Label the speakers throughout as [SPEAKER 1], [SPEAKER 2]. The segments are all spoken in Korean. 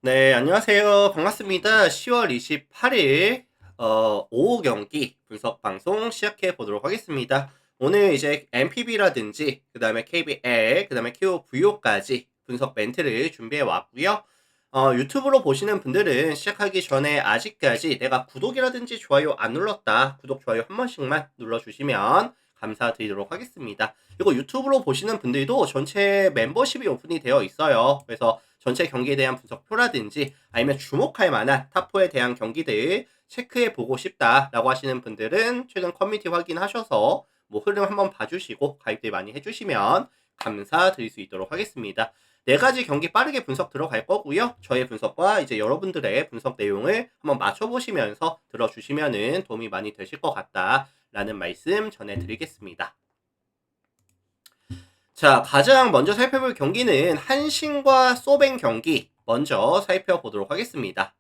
[SPEAKER 1] 네, 안녕하세요. 반갑습니다. 10월 28일 오후 경기 분석 방송 시작해 보도록 하겠습니다. 오늘 이제 MPB라든지 그다음에 KBL, 그다음에 KOVO까지 분석 멘트를 준비해 왔고요. 유튜브로 보시는 분들은 시작하기 전에 아직까지 내가 구독이라든지 좋아요 안 눌렀다. 구독, 좋아요 한 번씩만 눌러주시면 감사드리도록 하겠습니다. 그리고 유튜브로 보시는 분들도 전체 멤버십이 오픈이 되어 있어요. 그래서 전체 경기에 대한 분석표라든지 아니면 주목할 만한 탑4에 대한 경기들 체크해 보고 싶다라고 하시는 분들은 최근 커뮤니티 확인하셔서 뭐 흐름 한번 봐주시고 가입들 많이 해주시면 감사드릴 수 있도록 하겠습니다. 네 가지 경기 빠르게 분석 들어갈 거고요. 저의 분석과 이제 여러분들의 분석 내용을 한번 맞춰보시면서 들어주시면은 도움이 많이 되실 것 같다라는 말씀 전해드리겠습니다. 자, 가장 먼저 살펴볼 경기는 한신과 소뱅 경기 먼저 살펴보도록 하겠습니다.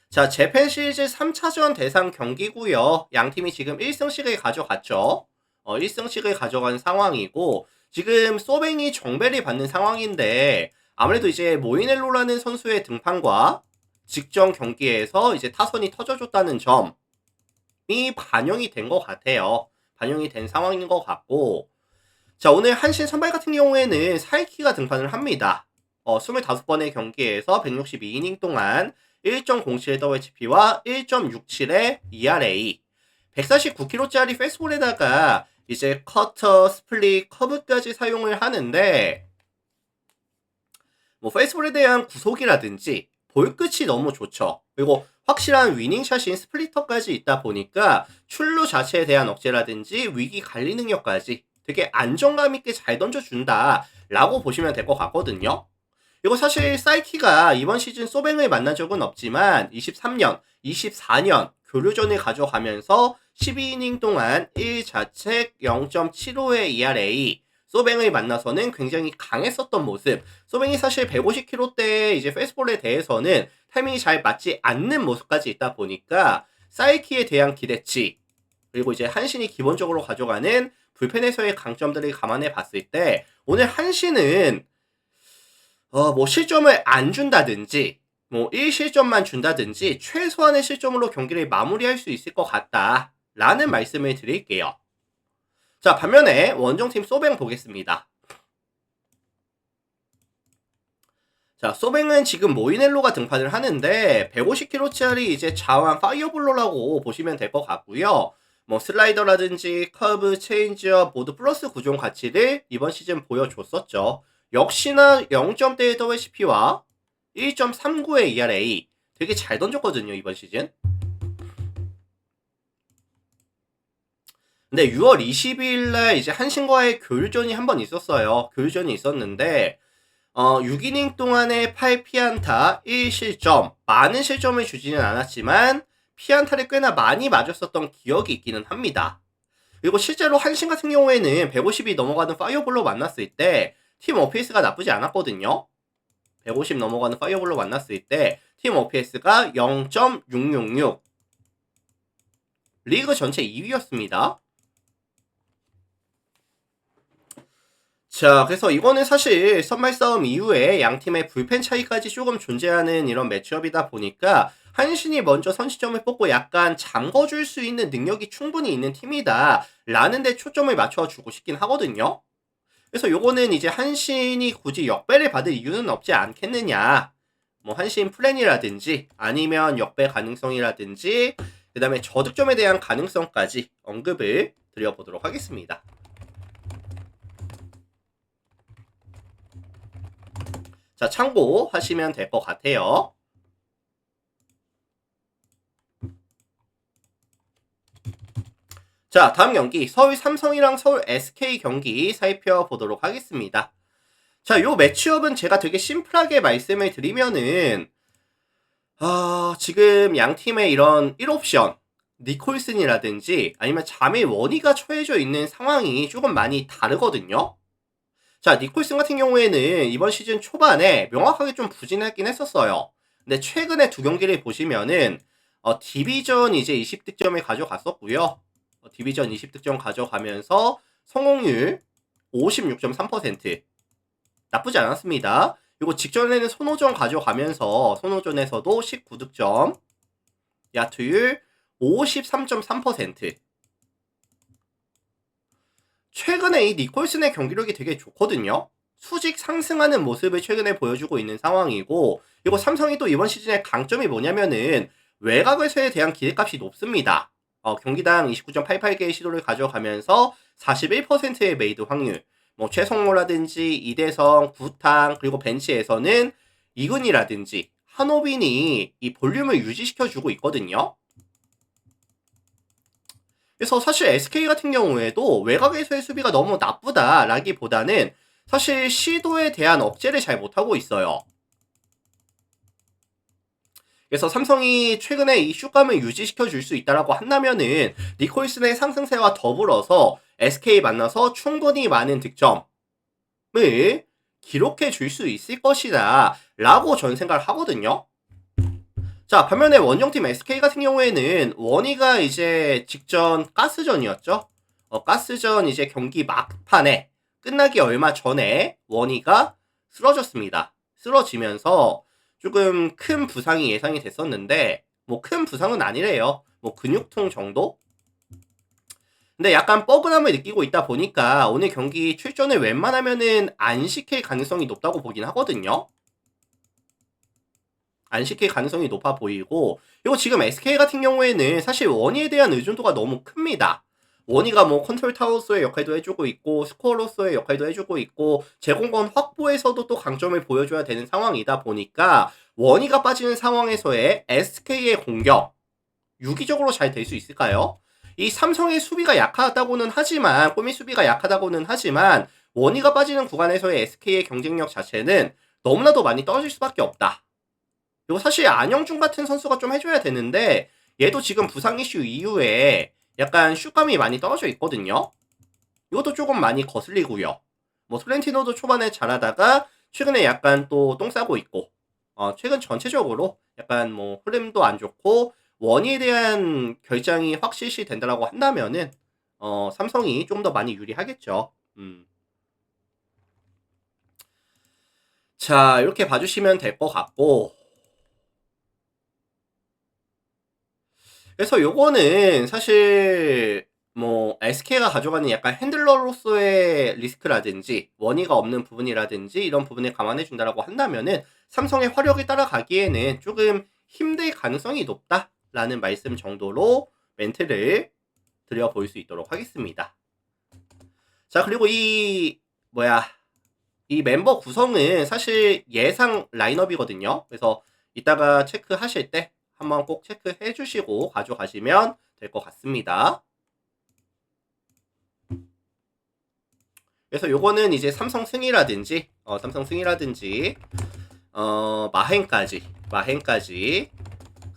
[SPEAKER 1] 자, 재팬 시리즈 3차전 대상 경기고요. 양 팀이 지금 1승씩을 가져갔죠. 1승씩을 가져간 상황이고 지금 소뱅이 정배를 받는 상황인데 아무래도 이제 모이넬로라는 선수의 등판과 직전 경기에서 이제 타선이 터져줬다는 점이 반영이 된 것 같아요. 반영이 된 상황인 것 같고 자, 오늘 한신 선발 같은 경우에는 사이키가 등판을 합니다. 25번의 경기에서 162이닝 동안 1.07 WHP와 1.67의 ERA, 149km짜리 패스트볼에다가 이제 커터, 스플릿, 커브까지 사용을 하는데 뭐 패스트볼에 대한 구속이라든지 볼 끝이 너무 좋죠. 그리고 확실한 위닝샷인 스플리터까지 있다 보니까 출루 자체에 대한 억제라든지 위기 관리 능력까지 되게 안정감 있게 잘 던져준다 라고 보시면 될 것 같거든요. 이거 사실 사이키가 이번 시즌 소뱅을 만난 적은 없지만 23년, 24년 교류전을 가져가면서 12이닝 동안 1자책 0.75의 ERA, 소뱅을 만나서는 굉장히 강했었던 모습. 소뱅이 사실 150km대 이제 페스볼에 대해서는 타이밍이 잘 맞지 않는 모습까지 있다 보니까 사이키에 대한 기대치, 그리고 이제 한신이 기본적으로 가져가는 불펜에서의 강점들을 감안해 봤을 때 오늘 한신은 뭐 실점을 안 준다든지 뭐 1실점만 준다든지 최소한의 실점으로 경기를 마무리할 수 있을 것 같다라는 말씀을 드릴게요. 자, 반면에 원정팀 소뱅 보겠습니다. 자, 소뱅은 지금 모이넬로가 등판을 하는데 150km짜리 이제 자완 파이어블로라고 보시면 될 것 같고요. 뭐 슬라이더라든지 커브, 체인지업 모두 플러스 9종 가치를 이번 시즌 보여줬었죠. 역시나 0점대의 WHP와 1.39의 ERA 되게 잘 던졌거든요, 이번 시즌. 근데 6월 22일 날 이제 한신과의 교류전이 한 번 있었어요. 교류전이 있었는데 6이닝 동안에 8피안타 1실점, 많은 실점을 주지는 않았지만 피안타를 꽤나 많이 맞았었던 기억이 있기는 합니다. 그리고 실제로 한신 같은 경우에는 150이 넘어가는 파이어볼로 만났을 때 팀 OPS가 나쁘지 않았거든요. 150 넘어가는 파이어볼로 만났을 때 팀 OPS가 0.666, 리그 전체 2위였습니다. 자, 그래서 이거는 사실 선발 싸움 이후에 양 팀의 불펜 차이까지 조금 존재하는 이런 매치업이다 보니까 한신이 먼저 선취점을 뽑고 약간 잠궈줄 수 있는 능력이 충분히 있는 팀이다 라는 데 초점을 맞춰주고 싶긴 하거든요. 그래서 요거는 이제 한신이 굳이 역배를 받을 이유는 없지 않겠느냐. 뭐 한신 플랜이라든지 아니면 역배 가능성이라든지 그 다음에 저득점에 대한 가능성까지 언급을 드려보도록 하겠습니다. 자, 참고하시면 될 것 같아요. 자, 다음 경기 서울 삼성이랑 서울 SK 경기 살펴보도록 하겠습니다. 자, 요 매치업은 제가 되게 심플하게 말씀을 드리면은 지금 양 팀의 이런 1옵션 니콜슨이라든지 아니면 자밀 원희가 처해져 있는 상황이 조금 많이 다르거든요. 자, 니콜슨 같은 경우에는 이번 시즌 초반에 명확하게 좀 부진했긴 했었어요. 근데 최근에 두 경기를 보시면은 디비전 이제 20득점을 가져갔었고요. 디비전 20득점 가져가면서 성공률 56.3%, 나쁘지 않았습니다. 그리고 직전에는 손호전 가져가면서 손호전에서도 19득점, 야투율 53.3%. 최근에 이 니콜슨의 경기력이 되게 좋거든요. 수직 상승하는 모습을 최근에 보여주고 있는 상황이고, 그리고 삼성이 또 이번 시즌의 강점이 뭐냐면은 외곽에서에 대한 기대값이 높습니다. 경기당 29.88개의 시도를 가져가면서 41%의 메이드 확률, 뭐 최성모라든지 이대성, 구탕, 그리고 벤치에서는 이근이라든지 한호빈이 이 볼륨을 유지시켜주고 있거든요. 그래서 사실 SK 같은 경우에도 외곽에서의 수비가 너무 나쁘다라기보다는 사실 시도에 대한 억제를 잘 못하고 있어요. 그래서 삼성이 최근에 이 슛감을 유지시켜 줄 수 있다라고 한다면은 니콜슨의 상승세와 더불어서 SK 만나서 충분히 많은 득점을 기록해 줄 수 있을 것이다 라고 저는 생각을 하거든요. 자, 반면에 원정팀 SK 같은 경우에는 원희가 이제 직전 가스전이었죠. 가스전 이제 경기 막판에 끝나기 얼마 전에 원희가 쓰러졌습니다. 쓰러지면서 조금 큰 부상이 예상이 됐었는데 뭐 큰 부상은 아니래요. 뭐 근육통 정도? 근데 약간 뻐근함을 느끼고 있다 보니까 오늘 경기 출전을 웬만하면은 안 시킬 가능성이 높다고 보긴 하거든요. 안 시킬 가능성이 높아 보이고, 그리고 지금 SK 같은 경우에는 사실 원희에 대한 의존도가 너무 큽니다. 원희가 뭐 컨트롤 타워로서의 역할도 해주고 있고 스코어로서의 역할도 해주고 있고 제공권 확보에서도 또 강점을 보여줘야 되는 상황이다 보니까 원희가 빠지는 상황에서의 SK의 공격 유기적으로 잘 될 수 있을까요? 이 삼성의 수비가 약하다고는 하지만 꼬미 수비가 약하다고는 하지만 원희가 빠지는 구간에서의 SK의 경쟁력 자체는 너무나도 많이 떨어질 수밖에 없다. 그리고 사실 안영준 같은 선수가 좀 해줘야 되는데 얘도 지금 부상 이슈 이후에 약간 슛감이 많이 떨어져 있거든요. 이것도 조금 많이 거슬리고요. 뭐 플렌티노도 초반에 잘하다가 최근에 약간 또 똥 싸고 있고 최근 전체적으로 약간 뭐 흐름도 안 좋고 원희에 대한 결장이 확실시 된다라고 한다면은 삼성이 좀 더 많이 유리하겠죠. 자, 이렇게 봐주시면 될 것 같고, 그래서 요거는 사실 뭐 SK가 가져가는 약간 핸들러로서의 리스크라든지 원의가 없는 부분이라든지 이런 부분을 감안해 준다라고 한다면은 삼성의 화력을 따라가기에는 조금 힘들 가능성이 높다라는 말씀 정도로 멘트를 드려볼 수 있도록 하겠습니다. 자, 그리고 이 멤버 구성은 사실 예상 라인업이거든요. 그래서 이따가 체크하실 때 한번 꼭 체크해 주시고 가져가시면 될 것 같습니다. 그래서 요거는 이제 삼성 승이라든지 마행까지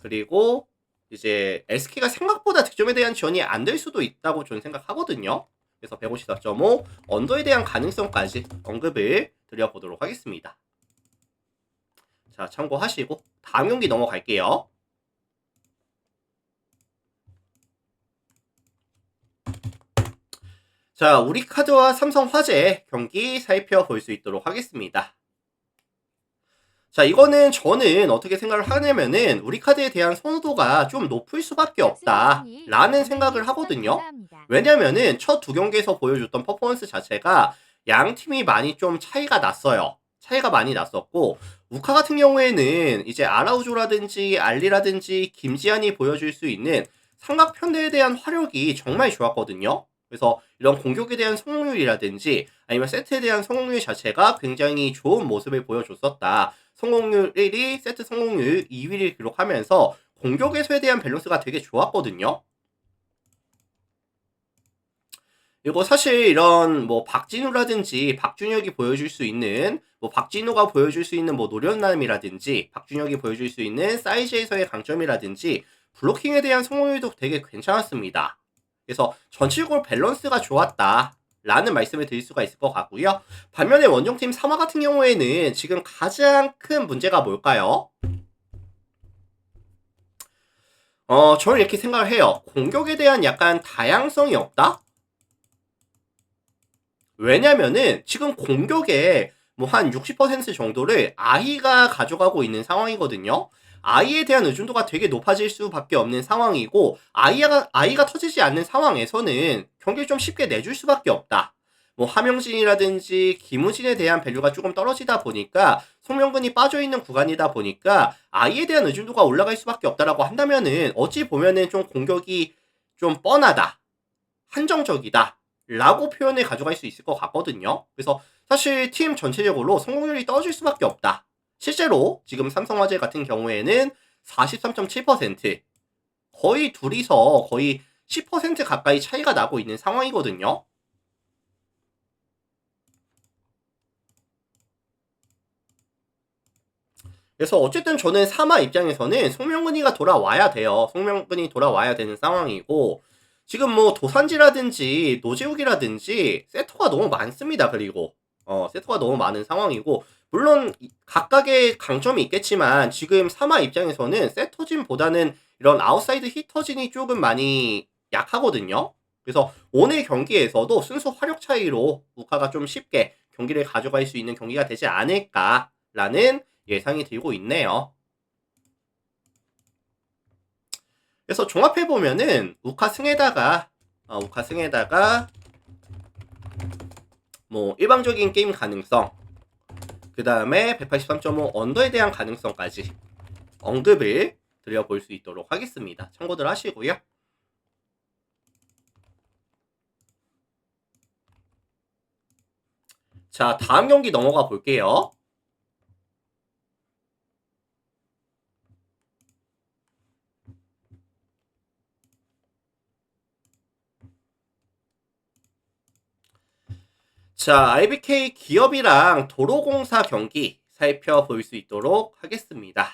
[SPEAKER 1] 그리고 이제 SK가 생각보다 득점에 대한 지원이 안 될 수도 있다고 저는 생각하거든요. 그래서 154.5 언더에 대한 가능성까지 언급을 드려보도록 하겠습니다. 자, 참고하시고 다음 경기 넘어갈게요. 자, 우리카드와 삼성화재 경기 살펴볼 수 있도록 하겠습니다. 자, 이거는 저는 어떻게 생각을 하냐면은 우리카드에 대한 선호도가 좀 높을 수밖에 없다라는 생각을 하거든요. 왜냐면은 첫 두 경기에서 보여줬던 퍼포먼스 자체가 양 팀이 많이 좀 차이가 났어요. 차이가 많이 났었고 우카 같은 경우에는 이제 아라우조라든지 알리라든지 김지한이 보여줄 수 있는 삼각편대에 대한 화력이 정말 좋았거든요. 그래서 이런 공격에 대한 성공률이라든지 아니면 세트에 대한 성공률 자체가 굉장히 좋은 모습을 보여줬었다. 성공률 1위, 세트 성공률 2위를 기록하면서 공격에서에 대한 밸런스가 되게 좋았거든요. 그리고 사실 이런 뭐 박진우라든지 박준혁이 보여줄 수 있는 뭐 박진우가 보여줄 수 있는 뭐 노련남이라든지 박준혁이 보여줄 수 있는 사이즈에서의 강점이라든지 블로킹에 대한 성공률도 되게 괜찮았습니다. 그래서 전체적으로 밸런스가 좋았다 라는 말씀을 드릴 수가 있을 것 같고요. 반면에 원정팀 3화 같은 경우에는 지금 가장 큰 문제가 뭘까요? 저는 이렇게 생각을 해요. 공격에 대한 약간 다양성이 없다? 왜냐면은 지금 공격에 뭐 한 60% 정도를 아이가 가져가고 있는 상황이거든요. 아이에 대한 의존도가 되게 높아질 수밖에 없는 상황이고, 아이가 터지지 않는 상황에서는 경기를 좀 쉽게 내줄 수밖에 없다. 뭐 함영진이라든지 김우진에 대한 밸류가 조금 떨어지다 보니까, 송명근이 빠져있는 구간이다 보니까 아이에 대한 의존도가 올라갈 수밖에 없다라고 한다면은, 어찌 보면은 좀 공격이 좀 뻔하다, 한정적이다 라고 표현을 가져갈 수 있을 것 같거든요. 그래서 사실 팀 전체적으로 성공률이 떨어질 수밖에 없다. 실제로 지금 삼성화재 같은 경우에는 43.7%, 거의 둘이서 거의 10% 가까이 차이가 나고 있는 상황이거든요. 그래서 어쨌든 저는 사마 입장에서는 송명근이가 돌아와야 돼요. 송명근이 돌아와야 되는 상황이고, 지금 뭐 도산지라든지 노재욱이라든지 세터가 너무 많습니다. 그리고 세터가 너무 많은 상황이고, 물론 각각의 강점이 있겠지만 지금 사마 입장에서는 세터진보다는 이런 아웃사이드 히터진이 조금 많이 약하거든요. 그래서 오늘 경기에서도 순수 화력 차이로 우카가 좀 쉽게 경기를 가져갈 수 있는 경기가 되지 않을까라는 예상이 들고 있네요. 그래서 종합해보면은 우카 승에다가 뭐 일방적인 게임 가능성, 그 다음에 183.5 언더에 대한 가능성까지 언급을 드려볼 수 있도록 하겠습니다. 참고들 하시고요. 자, 다음 경기 넘어가 볼게요. 자, IBK 기업이랑 도로공사 경기 살펴볼 수 있도록 하겠습니다.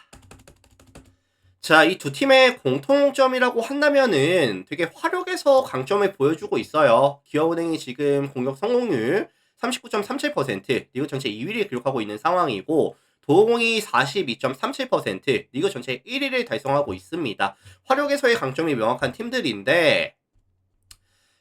[SPEAKER 1] 자, 이 두 팀의 공통점이라고 한다면은 되게 화력에서 강점을 보여주고 있어요. 기업은행이 지금 공격 성공률 39.37%, 리그 전체 2위를 기록하고 있는 상황이고, 도로공이 42.37%, 리그 전체 1위를 달성하고 있습니다. 화력에서의 강점이 명확한 팀들인데,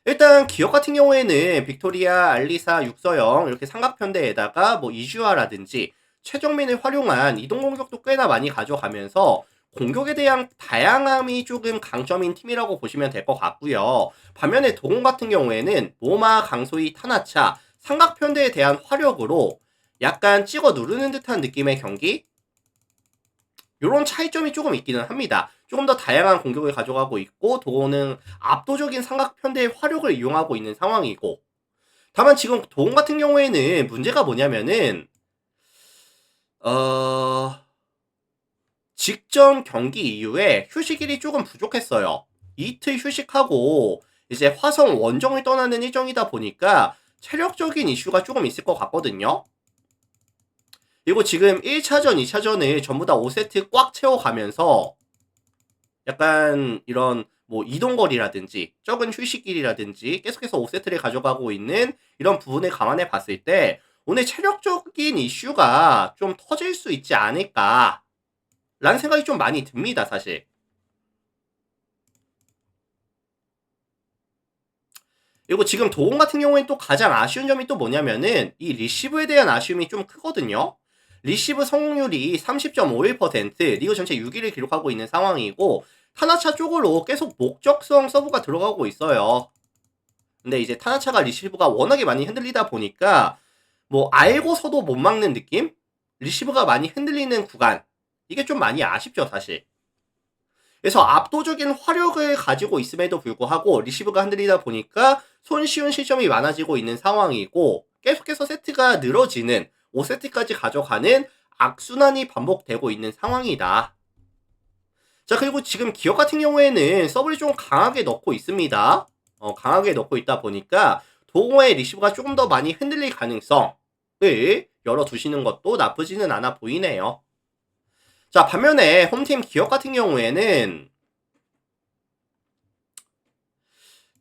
[SPEAKER 1] 일단 기업 같은 경우에는 빅토리아, 알리사, 육서영 이렇게 삼각편대에다가 뭐 이주아라든지 최정민을 활용한 이동 공격도 꽤나 많이 가져가면서 공격에 대한 다양함이 조금 강점인 팀이라고 보시면 될 것 같고요. 반면에 도공 같은 경우에는 모마, 강소희, 타나차, 삼각편대에 대한 화력으로 약간 찍어 누르는 듯한 느낌의 경기? 이런 차이점이 조금 있기는 합니다. 조금 더 다양한 공격을 가져가고 있고, 도공은 압도적인 삼각편대의 화력을 이용하고 있는 상황이고, 다만 지금 도공 같은 경우에는 문제가 뭐냐면은 직전 경기 이후에 휴식일이 조금 부족했어요. 이틀 휴식하고 이제 화성 원정을 떠나는 일정이다 보니까 체력적인 이슈가 조금 있을 것 같거든요. 그리고 지금 1차전, 2차전을 전부 다 5세트 꽉 채워가면서 약간 이런 뭐 이동거리라든지 적은 휴식일이라든지 계속해서 5세트를 가져가고 있는 이런 부분을 감안해 봤을 때 오늘 체력적인 이슈가 좀 터질 수 있지 않을까 라는 생각이 좀 많이 듭니다, 사실. 그리고 지금 도공 같은 경우에는 또 가장 아쉬운 점이 또 뭐냐면은 이 리시브에 대한 아쉬움이 좀 크거든요. 리시브 성공률이 30.51%, 리그 전체 6위를 기록하고 있는 상황이고, 타나차 쪽으로 계속 목적성 서브가 들어가고 있어요. 근데 이제 타나차가 리시브가 워낙에 많이 흔들리다 보니까 뭐 알고서도 못 막는 느낌? 리시브가 많이 흔들리는 구간, 이게 좀 많이 아쉽죠, 사실. 그래서 압도적인 화력을 가지고 있음에도 불구하고 리시브가 흔들리다 보니까 손쉬운 실점이 많아지고 있는 상황이고, 계속해서 세트가 늘어지는 5세트까지 가져가는 악순환이 반복되고 있는 상황이다. 자, 그리고 지금 기업 같은 경우에는 서브를 좀 강하게 넣고 있습니다. 강하게 넣고 있다 보니까 동호의 리시브가 조금 더 많이 흔들릴 가능성을 열어두시는 것도 나쁘지는 않아 보이네요. 자, 반면에 홈팀 기업 같은 경우에는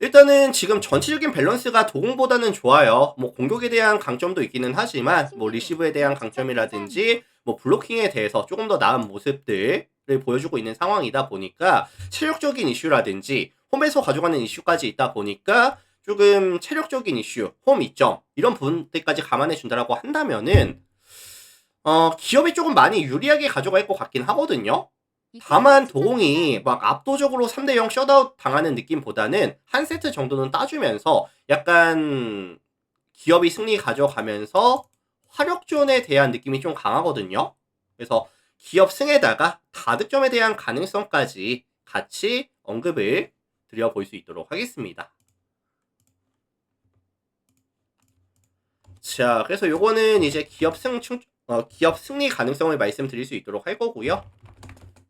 [SPEAKER 1] 일단은 지금 전체적인 밸런스가 도공보다는 좋아요. 뭐 공격에 대한 강점도 있기는 하지만 뭐 리시브에 대한 강점이라든지 뭐 블로킹에 대해서 조금 더 나은 모습들을 보여주고 있는 상황이다 보니까 체력적인 이슈라든지 홈에서 가져가는 이슈까지 있다 보니까 조금 체력적인 이슈, 홈 이점 이런 부분들까지 감안해 준다라고 한다면은 기업이 조금 많이 유리하게 가져갈 것 같긴 하거든요. 다만 도공이 막 압도적으로 3대 0 셧아웃 당하는 느낌보다는 한 세트 정도는 따주면서 약간 기업이 승리 가져가면서 화력존에 대한 느낌이 좀 강하거든요. 그래서 기업 승에다가 다득점에 대한 가능성까지 같이 언급을 드려볼 수 있도록 하겠습니다. 자, 그래서 요거는 이제 기업 승리 가능성을 말씀드릴 수 있도록 할 거고요.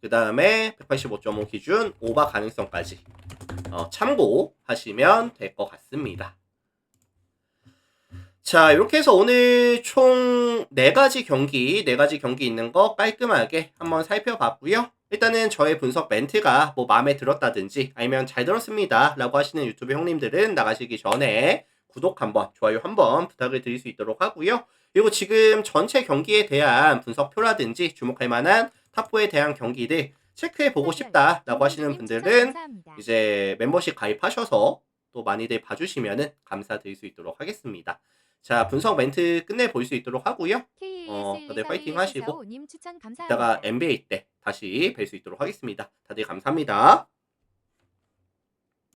[SPEAKER 1] 그 다음에 185.5 기준 오바 가능성까지 참고하시면 될 것 같습니다. 자, 이렇게 해서 오늘 총 4가지 경기 있는 거 깔끔하게 한번 살펴봤고요. 일단은 저의 분석 멘트가 뭐 마음에 들었다든지 아니면 잘 들었습니다 라고 하시는 유튜브 형님들은 나가시기 전에 구독 한번, 좋아요 한번 부탁을 드릴 수 있도록 하고요. 그리고 지금 전체 경기에 대한 분석표라든지 주목할 만한 탑4에 대한 경기들 체크해보고 싶다라고 하시는 분들은 이제 멤버십 가입하셔서 또 많이들 봐주시면 감사드릴 수 있도록 하겠습니다. 자, 분석 멘트 끝내볼 수 있도록 하고요. 다들 파이팅 하시고 이따가 NBA 때 다시 뵐 수 있도록 하겠습니다. 다들 감사합니다.